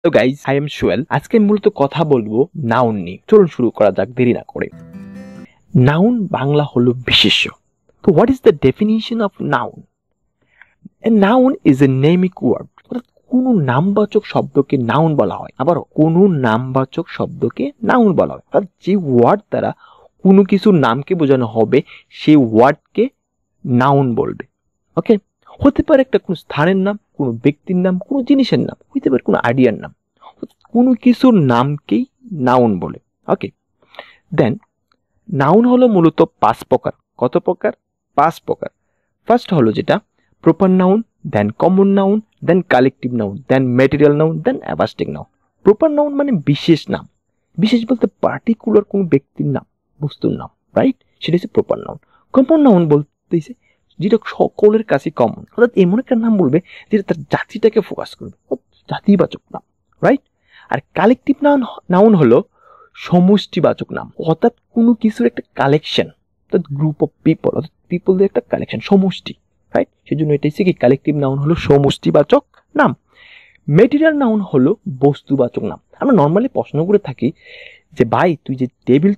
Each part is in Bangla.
তো গাইজ, আই এম সোহেল। আজকে মূলত কথা বলবো নাউন নিয়ে। চলুন শুরু করা যাক দেরি না করে। নাউন বাংলা হলো বিশেষ্য। তো what is the definition of noun? A noun is a naming word. অর্থাৎ কোনো নামবাচক শব্দকে নাউন বলা হয়। আবার কোনো নামবাচক শব্দকে নাউন বলা হয়। অর্থাৎ যে ওয়ার্ড দ্বারা কোনো কিছুর নামকে বোঝানো হবে সেই ওয়ার্ডকে নাউন বলবে। ওকে, হতে পারে একটা কোনো স্থানের নাম, কোনো ব্যক্তির নাম, কোনো জিনিসের নাম, হতে পারে কোনো আইডিয়ার নাম। কোনো কিছুর নামকেই নাউন বলে। ওকে, দেন নাউন হলো মূলত 5 প্রকার। কত প্রকার? 5 প্রকার। ফার্স্ট হলো যেটা প্রপার নাউন, দেন কমন নাউন, দেন কালেকটিভ নাউন, দেন ম্যাটেরিয়াল নাউন, দেন অ্যাবাস্টিক নাউন। প্রপার নাউন মানে বিশেষ নাম। বিশেষ বলতে পার্টিকুলার কোনো ব্যক্তির নাম, বস্তুর নাম, রাইট? সেটা হচ্ছে প্রপার নাউন। কমন নাউন বলতেছে যেটা সকলের কাছে কমন, অর্থাৎ এমন একটা নাম বলবে যেটা তার জাতিটাকে ফোকাস করবে, জাতিবাচক নাম, রাইট? আর কালেকটিভ নাউন হলো সমষ্টিবাচক নাম, অর্থাৎ কোনো কিছুর একটা কালেকশন, অর্থাৎ গ্রুপ অফ পিপল, অর্থাৎ পিপলদের একটা কালেকশন, সমষ্টি, রাইট? সেজন্য এটা হচ্ছে কি কালেকটিভ নাউন হলো সমষ্টিবাচক নাম। ম্যাটেরিয়াল নাউন হলো বস্তুবাচক নাম। আমরা নর্মালি প্রশ্ন করে থাকি যে ভাই তুই যে টেবিল,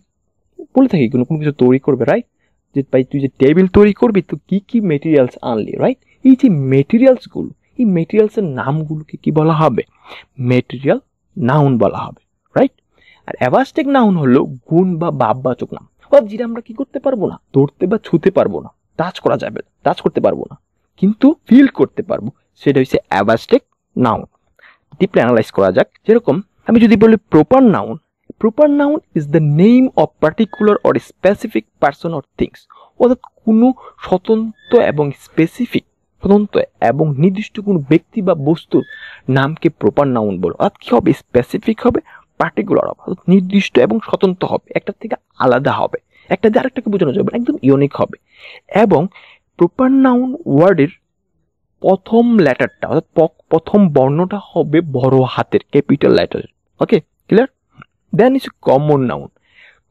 বলে থাকি কোনো কিছু তৈরি করবে, রাইট? যে ভাই তুই যে টেবিল তৈরি করবি তো কি কি মেটেরিয়ালস আনলি, রাইট? এই যে মেটেরিয়ালসগুলো, এই মেটেরিয়ালসের নামগুলোকে কি বলা হবে? ম্যাটেরিয়াল নাউন বলা হবে, রাইট? আর অ্যাবাস্টিক নাউন হলো গুণ বা ভাববাচক নাম, অর্থাৎ যেটা আমরা কি করতে পারবো না, ধরতে বা ছুঁতে পারবো না, টাচ করা যাবে, টাচ করতে পারবো না, কিন্তু ফিল করতে পারবো, সেটা হচ্ছে অ্যাবাস্টিক নাউন। ডিপলি অ্যানালাইজ করা যাক। যেরকম আমি যদি বলি proper noun, proper noun is the name of particular or specific person or things. অর্থাৎ কোনো স্বতন্ত্র এবং স্পেসিফিক, স্বতন্ত্র এবং নির্দিষ্ট কোনো ব্যক্তি বা বস্তুর নামকে প্রপার নাউন বলো। অর্থাৎ কি হবে? স্পেসিফিক হবে, পার্টিকুলার হবে, অর্থাৎ নির্দিষ্ট এবং স্বতন্ত্র হবে, একটা থেকে আলাদা হবে, একটা দিয়ে আরেকটাকে বোঝানো যাবে, একদম ইউনিক হবে। এবং প্রপার নাউন ওয়ার্ডের প্রথম লেটারটা, অর্থাৎ প্রথম বর্ণটা হবে বড় হাতের, capital letter. Okay, clear? Then is common noun.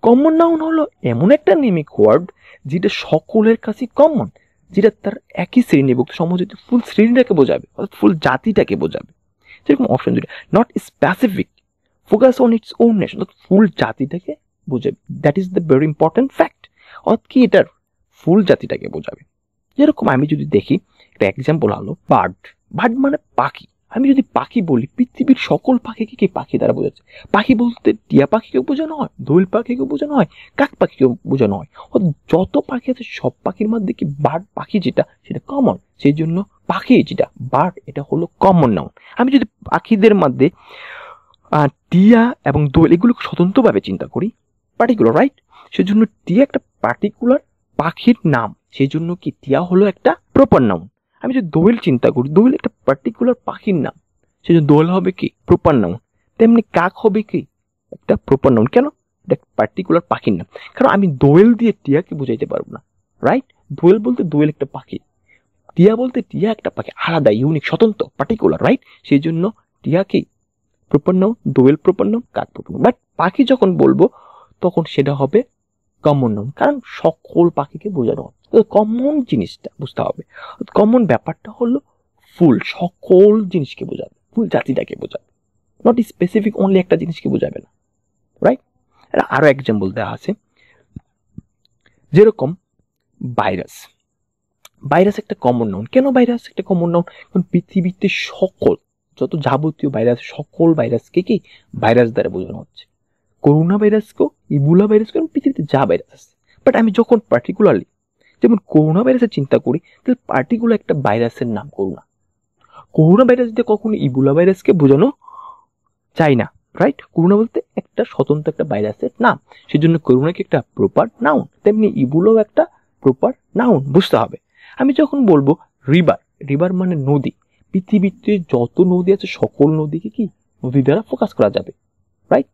Common noun হলো এমন একটা নেমিক ওয়ার্ড যেটা সকলের কাছে কমন, যেটা তার একই শ্রেণীভুক্ত সমযোজিত ফুল শ্রেণীটাকে বোঝাবে, অর্থাৎ ফুল জাতিটাকে বোঝাবে। যেরকম অপশন দুটো, not specific, focus on its own nation, অর্থাৎ ফুল জাতিটাকে বোঝাবে। That is the very important fact. অর্থাৎ কি এটার ফুল জাতিটাকে বোঝাবে। যেরকম আমি যদি দেখি একটা এক্সাম্পল হলো বার্ড। বার্ড মানে পাখি। আমি যদি পাখি বলি, পৃথিবীর সকল পাখিকে কি পাখি দ্বারা বোঝাচ্ছে? পাখি বলতে টিয়া পাখিকেও বোঝানো হয়, দোয়েল পাখিকেও বোঝানো হয়, কাক পাখিকেও বোঝানো হয়। যত পাখি আছে সব পাখির মধ্যে কি বার্ড পাখি যেটা, সেটা কমন। সেই জন্য পাখি যেটা বার্ড, এটা হলো কমন নাউন। আমি যদি পাখিদের মধ্যে টিয়া এবং দোয়েল এগুলো স্বতন্ত্রভাবে চিন্তা করি, পার্টিকুলার, রাইট? সেজন্য টিয়া একটা পার্টিকুলার পাখির নাম, সেই জন্য কি টিয়া হলো একটা প্রপার নাউন। আমি যদি দোয়েল চিন্তা করি, দোয়েল একটা পার্টিকুলার পাখির নাম, সেই জন্য দোয়েল হবে কি প্রপার নাউন। তেমনি কাক হবে কি একটা প্রপার নাউন। কেন? এটা পার্টিকুলার পাখির নাম। কারণ আমি দোয়েল দিয়ে টিয়াকে বুঝাইতে পারবো না, রাইট? দোয়েল বলতে দোয়েল একটা পাখি, টিয়া বলতে টিয়া একটা পাখি, আলাদা, ইউনিক, স্বতন্ত্র, পার্টিকুলার, রাইট? সেই জন্য টিয়াকে প্রপার নাউন, দোয়েল প্রপার নাউন, কাক প্রপার নাউন। বাট পাখি যখন বলবো তখন সেটা হবে কমন নাউন, কারণ সকল পাখিকে বোঝানো হয়। কমন জিনিসটা বুঝতে হবে। কমন ব্যাপারটা হলো ফুল, সকল জিনিসকে বোঝাবে, ফুল জাতিটাকে বোঝাবে, নট স্পেসিফিক অনলি একটা জিনিসকে বোঝাবে না, রাইট? আরো এক্সাম্পল দেওয়া আছে। যেরকম ভাইরাস। ভাইরাস একটা কমন নাউন। কেন ভাইরাস একটা কমন নাউন? কারণ পৃথিবীতে সকল যত যাবতীয় ভাইরাস, সকল ভাইরাসকে কি ভাইরাস দ্বারা বোঝানো হচ্ছে। করোনা ভাইরাসকেও, ইবোলা ভাইরাসকেও, পৃথিবীতে যা ভাইরাস আছে। বাট আমি যখন পার্টিকুলারলি যেমন করোনা ভাইরাসের চিন্তা করি, তাহলে পার্টিকুলার একটা ভাইরাসের নাম করোনা। করোনা ভাইরাস দিয়ে কখনো ইবোলা ভাইরাসকে বোঝানো যায় না, রাইট? করোনা বলতে একটা স্বতন্ত্র একটা ভাইরাসের নাম, সেজন্য করোনাকে একটা প্রপার নাউন। তেমনি ইবোলাও একটা প্রপার নাউন, বুঝতে হবে। আমি যখন বলবো রিভার, রিভার মানে নদী। পৃথিবীতে যত নদী আছে সকল নদীকে কি নদী দ্বারা ফোকাস করা যাবে, রাইট?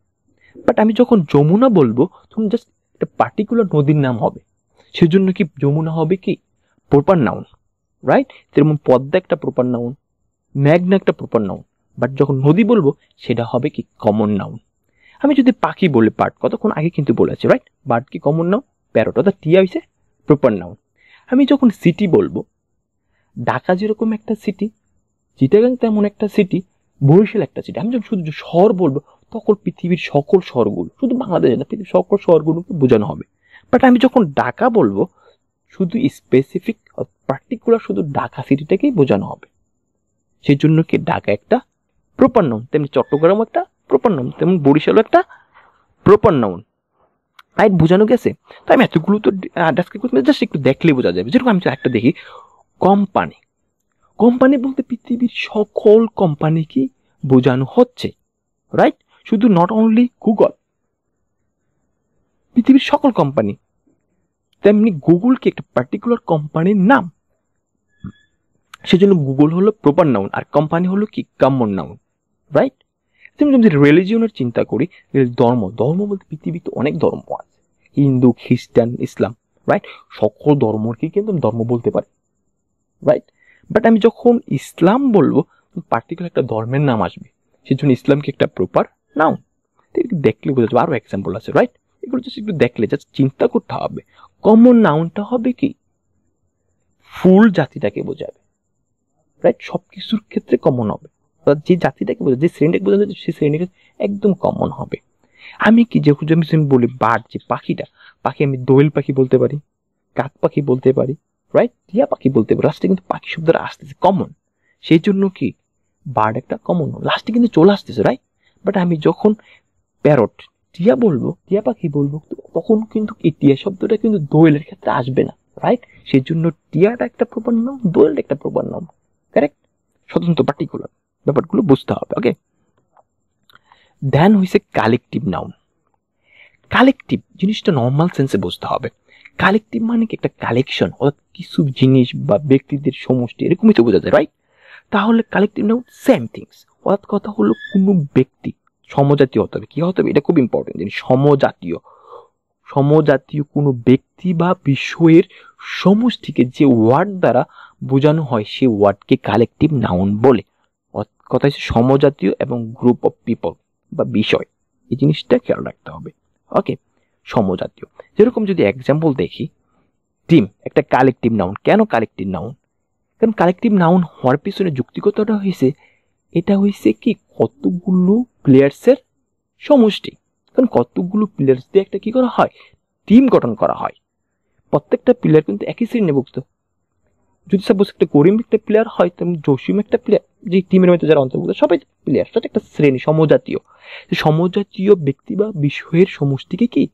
বাট আমি যখন যমুনা বলবো তখন জাস্ট একটা পার্টিকুলার নদীর নাম হবে, সেজন্য কি যমুনা হবে কি প্রপার নাউন, রাইট? যেমন পদ্মা একটা প্রপার নাউন, মেঘনা একটা প্রপার নাউন। বাট যখন নদী বলবো সেটা হবে কি কমন নাউন। আমি যদি পাখি বলি বার্ড, কতক্ষণ আগে কিন্তু বলেছি, রাইট? বার্ড কি কমন নাউন, প্যারট, অর্থাৎ টিয়া হইছে প্রপার নাউন। আমি যখন সিটি বলবো, ঢাকা যেরকম একটা সিটি, চিটাগাং তেমন একটা সিটি, বরিশাল একটা সিটি। আমি যখন শুধু শহর বলবো তখন পৃথিবীর সকল শহরগুলো, শুধু বাংলাদেশে না, পৃথিবীর সকল শহরগুলোকে বোঝানো হবে। বাট আমি যখন ঢাকা বলবো শুধু স্পেসিফিক পার্টিকুলার শুধু ঢাকা সিটিটাকেই বোঝানো হবে। সেই জন্য কি ঢাকা একটা প্রপার নাউন, তেমনি চট্টগ্রাম একটা প্রপার নাউন, তেমন বরিশালও একটা প্রপার নাউন। রাইট, বোঝানো গেছে? তো আমি এতগুলো তো ডেসক্রাইব করতে জাস্ট একটু দেখলেই বোঝা যাবে। যেরকম আমি একটা দেখি কোম্পানি। কোম্পানি বলতে পৃথিবীর সকল কোম্পানিকে বোঝানো হচ্ছে। রাইট, শুধু নট অনলি গুগল, পৃথিবীর সকল কোম্পানি। তেমনি গুগল কি একটা পার্টিকুলার কোম্পানির নাম, সেজন্য গুগল হলো প্রপার নাউন আর কোম্পানি হলো কি কমন নাউন। রাইট, যেমন যদি রিলিজিয়নের চিন্তা করি, ধর্ম, ধর্ম বলতে পৃথিবীতে অনেক ধর্ম আছে, হিন্দু, খ্রিস্টান, ইসলাম। রাইট, সকল ধর্মকে কিন্তু ধর্ম বলতে পারি। রাইট, বাট আমি যখন ইসলাম বলবো পার্টিকুলার একটা ধর্মের নাম আসবে, সেজন্য ইসলামকে একটা প্রপার নাউন। দেখলে বোঝা যাবে। আরো এক্সাম্পল আছে। রাইট, এগুলো জাস্ট একটু দেখলে জাস্ট চিন্তা করতে হবে। কমন নাউনটা হবে কি ফুল জাতিটাকে বোঝাবে। রাইট, সবকিছুর ক্ষেত্রে কমন হবে, যে জাতিটাকে বোঝাবে, যে শ্রেণীটাকে বোঝাবে সেই শ্রেণীটা একদম কমন হবে। আমি কি যখন আমি বলি বার্ড, যে পাখিটা, পাখি আমি দোয়েল পাখি বলতে পারি, কাক পাখি বলতে পারি, রাইট, টিয়া পাখি বলতে পারি। লাস্টে কিন্তু পাখি শব্দটা আসতেছে কমন, সেই জন্য কি বার্ড একটা কমন লাস্টে কিন্তু চলে আসতেছে। রাইট, বাট আমি যখন প্যারট, টিয়া বলবো, টিয়া পাখি বলবো, তখন কিন্তু এই টিয়া শব্দটা কিন্তু দোয়েলের ক্ষেত্রে আসবে না। রাইট, সেই জন্য টিয়াটা একটা প্রপার নাম, দোয়েলটা একটা প্রপার নাম। কারেক্ট, স্বতন্ত্র পার্টিকুলার ব্যাপারগুলো বুঝতে হবে। ওকে, দেন হইছে কালেকটিভ নাউন। কালেকটিভ জিনিসটা নর্মাল সেন্সে বুঝতে হবে। কালেকটিভ মানে কি একটা কালেকশন, অর্থাৎ কিছু জিনিস বা ব্যক্তিদের সমষ্টি, এরকমই তো বোঝা যায়। রাইট, তাহলে কালেকটিভ নাউন সেম থিংস, অর্থাৎ কথা হলো কোনো ব্যক্তি সমজাতীয় হতে হবে। কি হতে হবে, এটা খুব ইম্পর্টেন্ট জিনিস। সমজাতীয়, সমজাতীয় কোনো ব্যক্তি বা বিষয়ের সমষ্টিকে যে ওয়ার্ড দ্বারা বোঝানো হয় সে ওয়ার্ডকে কালেকটিভ নাউন বলে। কথা হচ্ছে সমজাতীয় এবং গ্রুপ অফ পিপল বা বিষয়, এই জিনিসটা খেয়াল রাখতে হবে। ওকে, সমজাতীয়। যেরকম যদি এক্সাম্পল দেখি, টিম একটা কালেকটিভ নাউন। কেন কালেকটিভ নাউন? কারণ কালেকটিভ নাউন হওয়ার পিছনে যুক্তিগতটা হয়েছে, এটা হয়েছে কি কতগুলো প্লেয়ার্সের সমষ্টি। কারণ কতগুলো প্লেয়ার্স দিয়ে একটা কি করা হয়, টিম গঠন করা হয়। প্রত্যেকটা প্লেয়ার কিন্তু একই শ্রেণীভুক্ত। যদি সাপোজ একটা করিম একটা প্লেয়ার হয়, তেমন জসিম একটা প্লেয়ার, যে টিমের মধ্যে যারা অন্তর্ভুক্ত সবাই প্লেয়ার, সেটা একটা শ্রেণী সমজাতীয়। সমজাতীয় ব্যক্তি বা বিষয়ের সমষ্টিকে কি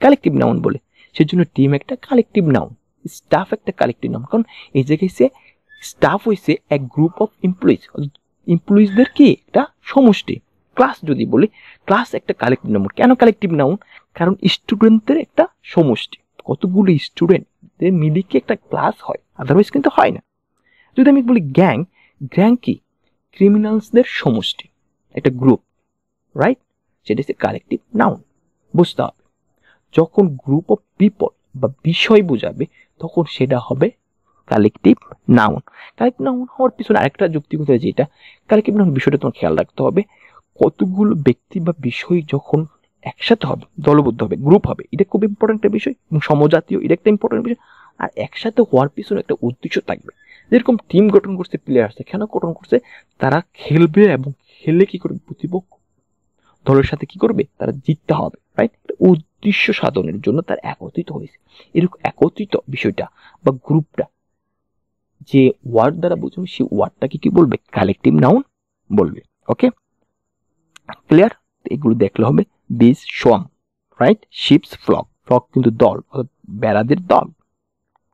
কালেকটিভ নাউন বলে। সেজন্য টিম একটা কালেকটিভ নাউন, স্টাফ একটা কালেকটিভ নাউন। কারণ এই জায়গায় স্টাফ হইছে এক গ্রুপ অফ এমপ্লয়িজ, এমপ্লয়িজদের কি একটা সমষ্টি। ক্লাস যদি বলি, ক্লাস একটা কালেকটিভ নাউন। কেন কালেকটিভ নাউন? কারণ স্টুডেন্টদের একটা সমষ্টি, কতগুলো স্টুডেন্টদের মিলে কি একটা ক্লাস হয়, আদারওয়াইজ কিন্তু হয় না। যদি আমি বলি গ্যাং, গ্যাং কি ক্রিমিনালসদের সমষ্টি, একটা গ্রুপ। রাইট, সেটা হচ্ছে কালেকটিভ নাউন, বুঝতে হবে। যখন গ্রুপ অফ পিপল বা বিষয় বোঝাবে তখন সেটা হবে কালেকটিভ নাউন। কালেকটিভ নাউন হওয়ার পিছনে আরেকটা যুক্তিগত, যেটা কালেকটিভ নাউন বিষয়টা তোমার খেয়াল রাখতে হবে, কতগুলো ব্যক্তি বা বিষয় যখন একসাথে হবে, দলবদ্ধ হবে, গ্রুপ হবে, এটা খুব ইম্পর্টেন্ট একটা বিষয়। এবং সমজাতীয়, এটা একটা ইম্পর্টেন্ট বিষয়। আর একসাথে হওয়ার পিছনে একটা উদ্দেশ্য থাকবে। যেরকম টিম গঠন করছে প্লেয়ার্স, কেন গঠন করছে, তারা খেলবে এবং খেলে কি করবে, প্রতিপক্ষ দলের সাথে কি করবে, তারা জিততে হবে। রাইট, উদ্দেশ্য সাধনের জন্য তার একত্রিত হয়েছে। এরকম একত্রিত বিষয়টা বা গ্রুপটা যে ওয়ার্ড দ্বারা বোঝানো, সেই ওয়ার্ডটাকে কি বলবে, কালেকটিভ নাউন বলবে। Okay, clear? এগুলো দেখলে হবে bees swarm, right, sheeps flock, flock কিন্তু দল, বেড়াদের দল।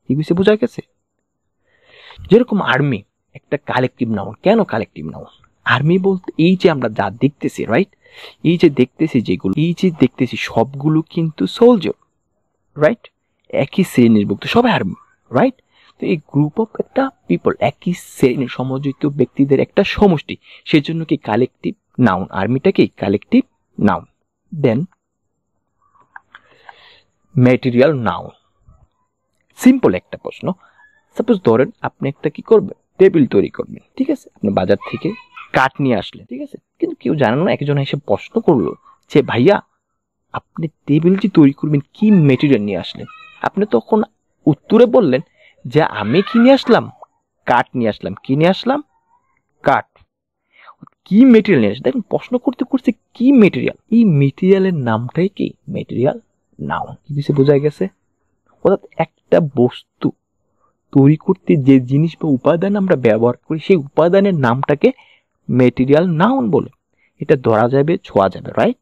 ঠিক আছে, বোঝা গেছে? যেরকম আর্মি একটা কালেকটিভ নাউন। কেন কালেকটিভ নাউন? আর্মি বলতে এই যে আমরা যা দেখতেছি, রাইট, এই যে দেখতেছি যেগুলো, এই যে দেখতেছি সবগুলো কিন্তু সোলজার। রাইট, একই শ্রেণীভুক্ত, সবাই আর্মি। রাইট, তো এই গ্রুপ অফ একটা পিপল, একই শ্রেণীর সমযোজিত ব্যক্তিদের একটা সমষ্টি, সেজন্য কি কালেকটিভ নাউন, আর্মিটা কি কালেকটিভ নাউন। দেন ম্যাটেরিয়াল নাউন। সিম্পল একটা প্রশ্ন, সাপোজ ধরেন আপনি একটা কি করবেন, টেবিল তৈরি করবেন। ঠিক আছে, আপনি বাজার থেকে কাঠ নিয়ে আসলেন। ঠিক আছে, কিন্তু কেউ জানেন না, একজন এসে প্রশ্ন করলো যে ভাইয়া আপনি টেবিল যে তৈরি করবেন কি মেটেরিয়াল নিয়ে আসলেন? আপনি তখন উত্তরে বললেন যে আমি কি নিয়ে আসলাম, কাঠ নিয়ে আসলাম। কি নিয়ে আসলাম, কাঠ। কি মেটেরিয়াল নিয়ে আসে, দেখুন প্রশ্ন করতে করতে কি মেটেরিয়াল, এই মেটেরিয়ালের নামটাই কি মেটেরিয়াল নাউন। কি কিছু বোঝা গেছে? অর্থাৎ একটা বস্তু তৈরি করতে যে জিনিস বা উপাদান আমরা ব্যবহার করি সেই উপাদানের নামটাকে মেটেরিয়াল নাউন বলে। এটা ধরা যাবে, ছোঁয়া যাবে, রাইট?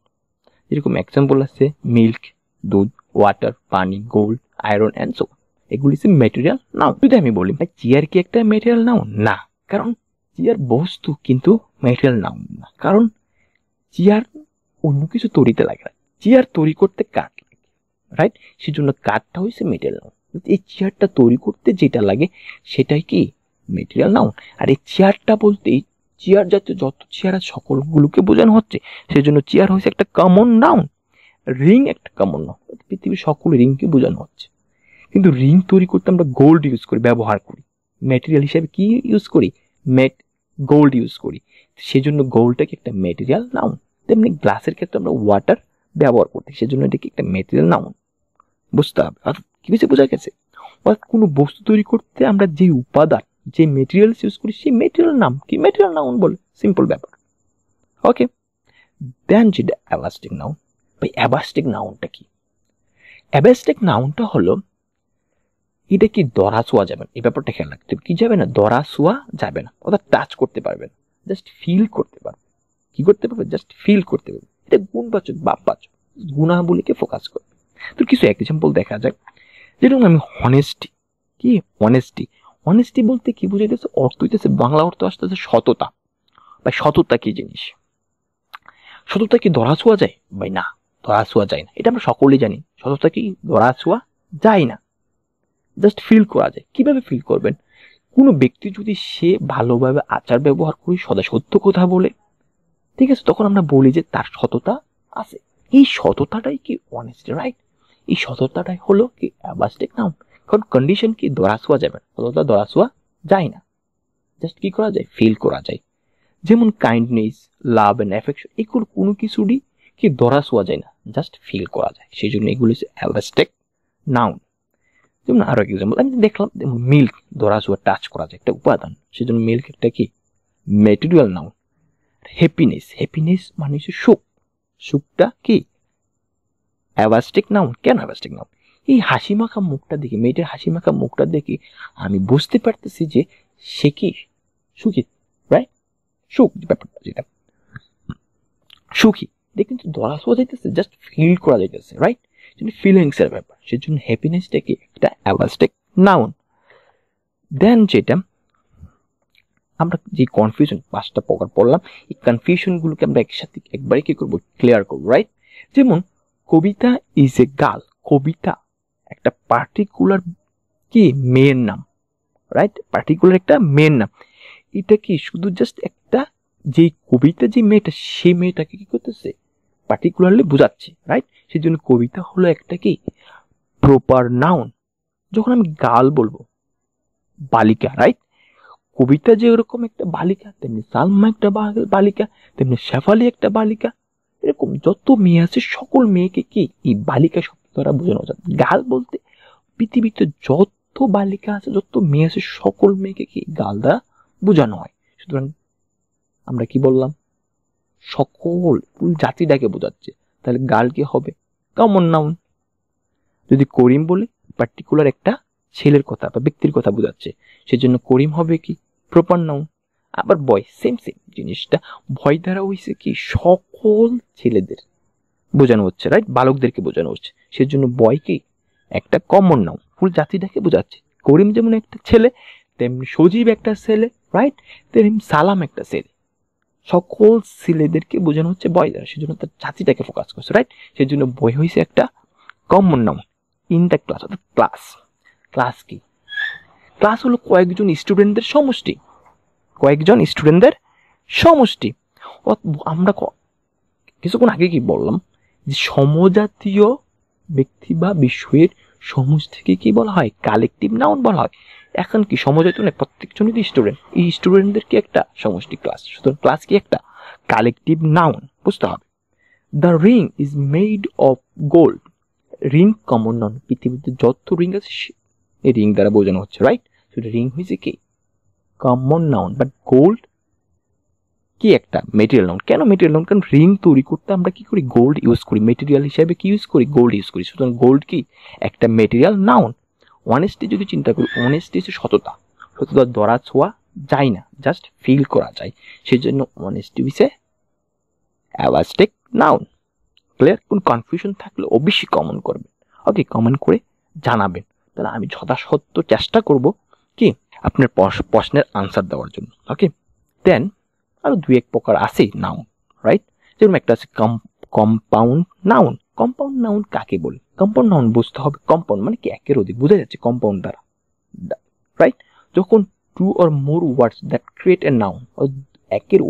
যেরকম এক্সাম্পল আছে মিল্ক, দুধ, ওয়াটার, পানি, গোল্ড, আয়রন অ্যান্ড সো। এগুলি হচ্ছে মেটেরিয়াল নাউন। যদি আমি বলি ভাই চেয়ার কি একটা মেটেরিয়াল নাউন? না, কারণ চেয়ার বস্তু কিন্তু মেটেরিয়াল নাউন না, কারণ চেয়ার অন্য কিছু তৈরিতে লাগে না, চেয়ার তৈরি করতে কাঠ লাগে, রাইট? সেজন্য কাঠটা হয়েছে মেটেরিয়াল নাউন। এই চেয়ারটা তৈরি করতে যেটা লাগে সেটাই কি মেটেরিয়াল নাউন। আর এই চেয়ারটা বলতেই চেয়ার জাতীয় যত চেয়ার আছে সকলগুলোকে বোঝানো হচ্ছে, সেজন্য চেয়ার হয়েছে একটা কমন নাউন। রিং একটা কমন নাউন, পৃথিবীর সকল রিংকে বোঝানো হচ্ছে। কিন্তু রিং তৈরি করতে আমরা গোল্ড ইউজ করি, ব্যবহার করি, ম্যাটেরিয়াল হিসেবে কি ইউজ করি? গোল্ড ইউজ করি, সেজন্য গোল্ডটাকে একটা মেটেরিয়াল নাউন। তেমনি গ্লাসের ক্ষেত্রে আমরা ওয়াটার ব্যবহার করতে, সেজন্য এটাকে একটা মেটেরিয়াল নাউন। বুঝতে হবে কি কিছু বোঝা গেছে? অর্থাৎ কোনো বস্তু তৈরি করতে আমরা যে উপাদান, যে মেটেরিয়ালস ইউজ করি সেই মেটেরিয়াল নাম কি মেটেরিয়াল নাউন বলে, সিম্পল ব্যাপার। ওকে, দেন যেটা অ্যাবাস্টিক নাউন। ভাই অ্যাবাস্টিক নাউনটা কি? অ্যাবাস্টিক নাউনটা হলো এটা কি ধরা ছোঁয়া যাবে না, এই ব্যাপারটা খেয়াল রাখতে হবে। কি যাবে না? ধরা ছোঁয়া যাবে না, অর্থাৎ টাচ করতে পারবে না, জাস্ট ফিল করতে পারবে। কি করতে পারবে? জাস্ট ফিল করতে পারবে। এটা গুণবাচক বাপবাচক, গুণাবলীকে ফোকাস করবে। তো কিছু এক্সাম্পল দেখা যাক। যেরকম আমি হনেস্টি, কি অনেস্টি, অনেস্টি বলতে কি বুঝাইতেছে? অর্থ হইতেছে, বাংলা অর্থ আসতেছে সততা। ভাই সততা কি জিনিস? সততা কি ধরা ছোঁয়া যায়? ভাই না, ধরা ছোঁয়া যায় না, এটা আমরা সকলেই জানি। সততা কি ধরা ছোঁয়া যায় না, জাস্ট ফিল করা যায়। কিভাবে ফিল করবেন? কোনো ব্যক্তি যদি সে ভালোভাবে আচার ব্যবহার করে সদা সত্য কথা বলে, ঠিক আছে, তখন আমরা বলি যে তার সততা আছে। এই সততাটাই কি অনেস্টি, রাইট? এই সততাটাই হলো কি অ্যাবাস্টিক নাউন। কারণ কন্ডিশন কি ধরা ছোঁয়া যাবে না, সততা ধরা ছোঁয়া যায় না, জাস্ট কি করা যায়? ফিল করা যায়। যেমন কাইন্ডনেস, লাভ এন্ড অ্যাফেকশন, এগুলো কোনো কিছুরই কি ধরা ছোঁয়া যায় না, জাস্ট ফিল করা যায়, সেই জন্য এগুলো হচ্ছে অ্যাবাস্টিক নাউন। যেমন আরো এক্সাম্পল আমি দেখলাম, মিল্ক ধরা ছোঁয়া টাচ করা যায়, একটা উপাদান, সেই জন্য মিল্ক একটা কি মেটেরিয়াল নাউন। হ্যাপিনেস, হ্যাপিনেস মানে হচ্ছে সুখ, সুখটা কি অ্যাবাস্টিক নাউন। কেন অ্যাবাস্টিক নাউন? এই হাসি মাখা মুখটা দেখে, মেয়েটার হাসি মাখা মুখটা দেখে আমি বুঝতে পারতেছি যে সে কি সুখী, রাইট? সুখ ব্যাপারটা যেটা সুখী, এটা কিন্তু ধরা ছোঁয়া যাইতেছে, জাস্ট ফিল করা যাইতেছে, রাইট? ফিলিংস এর ব্যাপার, সেজন্য হ্যাপিনেসটা কি একটা অ্যাবাস্টিক নাউন। দেন যেটা আমরা যে কনফিউশন 5টা প্রকার পড়লাম, এই কনফিউশন গুলোকে আমরা একসাথে একবারে কি করবো? ক্লিয়ার করবো, রাইট? যেমন কবিতা ইজ এ গার্ল, কবিতা একটা পার্টিকুলার কি মেয়ের নাম, রাইট? পার্টিকুলার একটা মেয়ের নাম। এটা কি শুধু জাস্ট একটা যে কবিতা যে মেয়েটা, সেই মেয়েটাকে কি করতেছে? পার্টিকুলারলি বোঝাচ্ছে, রাইট? সেই জন্য কবিতা হলো একটা কি প্রপার নাউন। যখন আমি গার্ল বলবো, বালিকা, রাইট? কবিতা যে ওরকম একটা বালিকা, তেমনি সালমা একটা বালিকা, তেমনি শেফালি একটা বালিকা। এরকম যত মেয়ে আছে সকল মেয়েকে কি এই বালিকা শব্দ দ্বারা বোঝানো যায়। গার্ল বলতে পৃথিবীতে যত বালিকা আছে, যত মেয়ে আছে, সকল মেয়েকে কি গার্ল দ্বারা বোঝানো হয়। সুতরাং আমরা কি বললাম? সকল ফুল জাতিটাকে বোঝাচ্ছে, তাহলে গার্ল কি হবে? Common noun. যদি করিম বলি, পার্টিকুলার একটা ছেলের কথা বা ব্যক্তির কথা বোঝাচ্ছে, সেজন্য করিম হবে কি প্রপার নাউন। আবার বয়, সেম সেম জিনিসটা, ভয় দ্বারা হইছে কি সকল ছেলেদের বোঝানো হচ্ছে, রাইট? বালকদেরকে বোঝানো হচ্ছে, সেজন্য বয় কি একটা কমন নাউন, ফুল জাতিটাকে বোঝাচ্ছে। করিম যেমন একটা ছেলে, তেমনি সজীব একটা ছেলে, রাইট? তেমনি সালাম একটা ছেলে, সকল ছেলেদেরকে বোঝানো হচ্ছে বয় দ্বারা, সেজন্য তার জাতিটাকে ফোকাস করছে, রাইট? সেজন্য বয় হয়েছে একটা common noun. In the class, অর্থাৎ ক্লাস। ক্লাস কি? ক্লাস হলো কয়েকজন স্টুডেন্টদের সমষ্টি, কয়েকজন স্টুডেন্টদের সমষ্টি। আমরা কিছুক্ষণ আগে কি বললাম যে সমজাতীয় ব্যক্তি বা বিষয়ের সমষ্টিকে কি বলা হয়? কালেকটিভ নাউন বলা হয়। এখন কি সমজাতীয় নয়, প্রত্যেকজনই স্টুডেন্ট, এই স্টুডেন্টদের কি একটা সমষ্টি ক্লাস, সুতরাং ক্লাস কি একটা কালেকটিভ নাউন, বুঝতে হবে। The ring is made of gold, ring common noun, পৃথিবীতে যত রিং আছে এই রিং দ্বারা বোঝানো হচ্ছে, রাইট? রিং হয়েছে কি কমন নাউন, বাট গোল্ড কি একটা মেটেরিয়াল নাউন। কেন মেটেরিয়াল নাউন? কারণ রিং তৈরি করতে আমরা কি করি? গোল্ড ইউজ করি। মেটেরিয়াল হিসেবে কি ইউজ করি? গোল্ড ইউজ করি। সুতরাং গোল্ড কি একটা মেটেরিয়াল নাউন। অনেস্টি যদি চিন্তা করি, অনেস্টি হচ্ছে সততা। সততা ধরা ছোঁয়া যায় না, জাস্ট ফিল করা যায়। সেই জন্য অনেস্টি হচ্ছে অ্যাবাস্টিক নাউন। ক্লিয়ার? কোন কনফিউশন থাকলে অবশ্যই কমেন্ট করবেন। ওকে, কমেন্ট করে জানাবেন, তাহলে আমি যথাসত্য চেষ্টা করব কি আপনার প্রশ্নের আনসার দেওয়ার জন্য। ওকে, দেন আরো দুই এক প্রকার আছে নাউন, রাইট? যেরকম একটা আছে কম্পাউন্ড নাউন। কম্পাউন্ড নাউন কাকে বলে? কম্পাউন্ড নাউন বুঝতে হবে, কম্পাউন্ড মানে কি একের অধিক, বোঝা যাচ্ছে কম্পাউন্ড দ্বারা, রাইট? যখন two or more words that create a noun, একের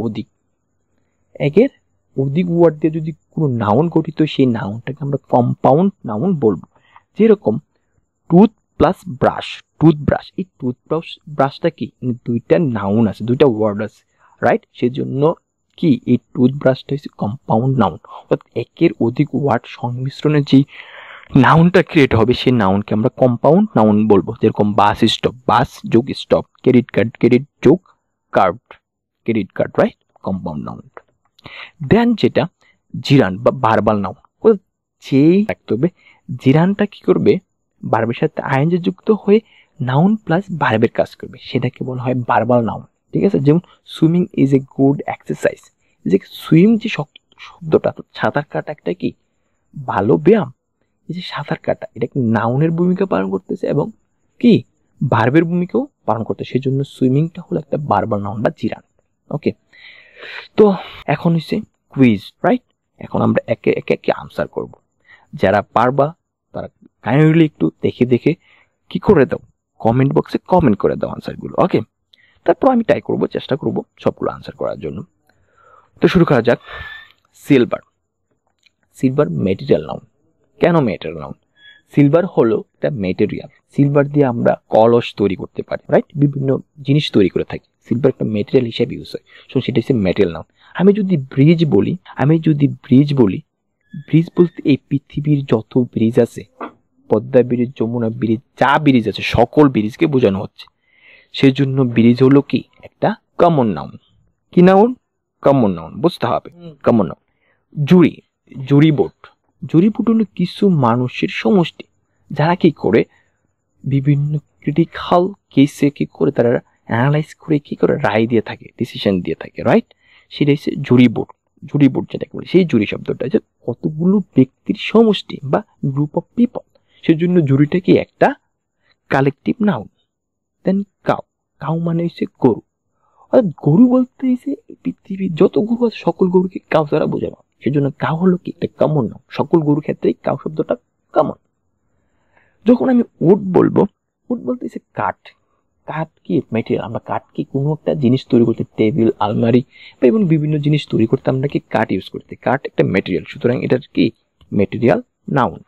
অধিক ওয়ার্ড দিয়ে যদি কোনো নাউন গঠিত, সেই নাউনটাকে আমরা কম্পাউন্ড নাউন বলবো। যেরকম টুথ প্লাস ব্রাশ, টুথব্রাশ। এই ব্রাশটা কি দুইটা নাউন আছে, দুইটা ওয়ার্ড আছে, রাইট? সেই জন্য কি এই টুথব্রাশটা হচ্ছে কম্পাউন্ড নাউন। অর্থাৎ একের অধিক ওয়ার্ড সংমিশ্রণে যে নাউনটা ক্রিয়েট হবে, সেই নাউনকে আমরা কম্পাউন্ড নাউন বলবো। যেরকম বাস স্টপ, বাস যোগ স্টপ, ক্রেডিট কার্ড, ক্রেডিট যোগ card, credit card, right? Compound noun. Then যেটা জিরান বা ভার্বাল নাউন, যেই রাখতে হবে জিরানটা কি করবে? ভার্বের সাথে আইএনজি যুক্ত হয়ে নাউন প্লাস ভার্বের কাজ করবে, সেটাকে বলা হয় ভার্বাল নাউন। ঠিক আছে? যেমন swimming is a good exercise. যে সুইম যে শব্দটা, সাঁতার কাটা একটা কি ভালো ব্যায়াম। এই যে সাঁতার কাটা, এটা কি নাউনের ভূমিকা পালন করতেছে এবং কি ভার্বের ভূমিকাও পালন করতেছে। সেই জন্য সুইমিংটা হলো একটা ভার্বাল নাউন বা জিরান। ওকে, তো এখন হচ্ছে কুইজ, রাইট? এখন আমরা একে একে আনসার করব। যারা পারবা তারা কাইন্ডলি একটু দেখে কি করে দাও, কমেন্ট বক্সে কমেন্ট করে দাও আনসারগুলো। ওকে, তারপর আমি ট্রাই করব, চেষ্টা করব সবগুলো আনসার করার জন্য। তো শুরু করা যাক। সিলভার। Silver material noun. কেন মেটেরিয়াল নাউন? সিলভার হলো একটা মেটেরিয়াল। সিলভার দিয়ে আমরা কলস তৈরি করতে পারি, রাইট? বিভিন্ন জিনিস তৈরি করে থাকি। সিলভার একটা মেটেরিয়াল হিসেবে ইউজ হয়, সো সেটা হচ্ছে মেটেরিয়াল নাউন। আমি যদি ব্রিজ বলি, ব্রিজ বলতে এই পৃথিবীর যত ব্রিজ আছে, পদ্মা ব্রিজ, যমুনা ব্রিজ, যা ব্রিজ আছে সকল ব্রিজকে বোঝানো হচ্ছে। সেই জন্য ব্রিজ হলো কি একটা কমন নাউন। কি নাউন? কমন নাউন, বুঝতে হবে। Common noun. জুরি বোর্ড হলো কিছু মানুষের সমষ্টি, যারা কি করে বিভিন্ন ক্রিটিক্যাল কেসে কি করে তারা অ্যানালাইজ করে কি করে রায় দিয়ে থাকে, ডিসিশন দিয়ে থাকে, রাইট? সেটা হচ্ছে জুরি বোর্ড যেটাকে বলে। সেই জুরি শব্দটা যে কতগুলো ব্যক্তির সমষ্টি বা গ্রুপ অফ পিপল, সেজন্য জুরিটা কি একটা কালেকটিভ নাউন। দেন কাউ মানে হচ্ছে গরু। অর্থাৎ গরু বলতে হচ্ছে পৃথিবীর যত গরু আছে সকল গরুকে কাউ দ্বারা বোঝানো, সেজন্য কাউ হলো কি একটা কমন নাউন। সকল গরুর ক্ষেত্রেই কাউ শব্দটা কমন। যখন আমি উড বলবো, উড বলতে হচ্ছে কাঠ কি মেটেরিয়াল। আমরা কাঠ কি কোনো একটা জিনিস তৈরি করতে, টেবিল, আলমারি বা এবং বিভিন্ন জিনিস তৈরি করতে আমরা কি কাঠ ইউজ করতে। কাঠ একটা মেটেরিয়াল, সুতরাং এটার কি মেটেরিয়াল নাউন।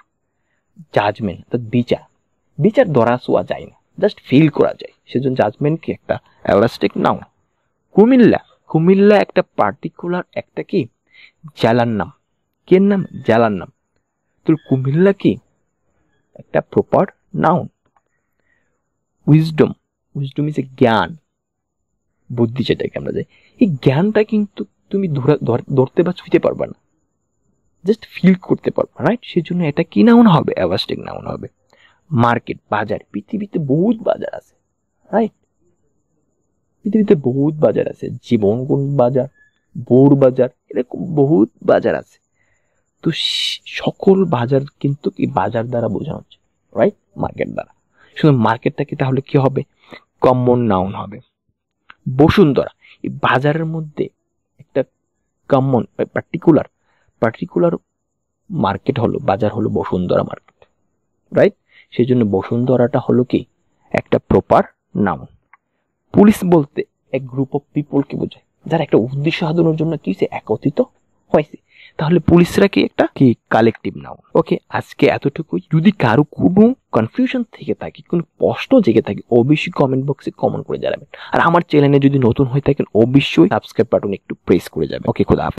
জাজমেন্ট অর্থাৎ বিচার ধরা ছোঁয়া যায় না, জাস্ট ফিল করা যায়, সেজন্য জাজমেন্ট কি একটা এলাস্টিক নাউন। কুমিল্লা একটা পার্টিকুলার একটা কি জেলার নাম। কের নাম? জেলার নাম। তো কুমিল্লা কি একটা proper noun. Wisdom is a জ্ঞান, বুদ্ধি যেটাকে আমরা যাই। এই জ্ঞানটা কিন্তু তুমি ধরতে বা ছুঁতে পারবে না, জাস্ট ফিল করতে পারবে, রাইট? সেই জন্য এটা কি নাউন হবে? অ্যাবাস্টিক নাউন হবে। মার্কেট, বাজার। পৃথিবীতে বহুত বাজার আছে, রাইট? পৃথিবীতে বহুত বাজার আছে, জীবনগুণ বাজার, বোর বাজার, এরকম বহুত বাজার আছে। তো সকল বাজার কিন্তু কি বাজার দ্বারা বোঝানো হচ্ছে, রাইট? মার্কেট দ্বারা। শুধু মার্কেটটা কি তাহলে কি হবে? কমন নাউন হবে। বসুন্ধরা, এই বাজারের মধ্যে একটা কমন পার্টিকুলার মার্কেট হলো, বাজার হলো বসুন্ধরা মার্কেট, রাইট? সেই জন্য বসুন্ধরাটা হলো কি একটা প্রপার নাউন। পুলিশ বলতে এক গ্রুপ অফ পিপলকে বোঝায়, যারা একটা উদ্দেশ্য সাধনের জন্য কি একত্রিত হয়েছে। তাহলে পুলিশরা কি একটা কি কালেকটিভ নাউন। ওকে, আজকে এতটুকুই। যদি কারো কোনো কনফিউশন থেকে থাকে, কোনো প্রশ্ন জেগে থাকে, অবশ্যই কমেন্ট বক্সে কমেন্ট করে জানাবেন। আর আমার চ্যানেলে যদি নতুন হয়ে থাকেন অবশ্যই সাবস্ক্রাইব বাটন একটু প্রেস করে যাবেন। ওকে, খোদা হাফেজ।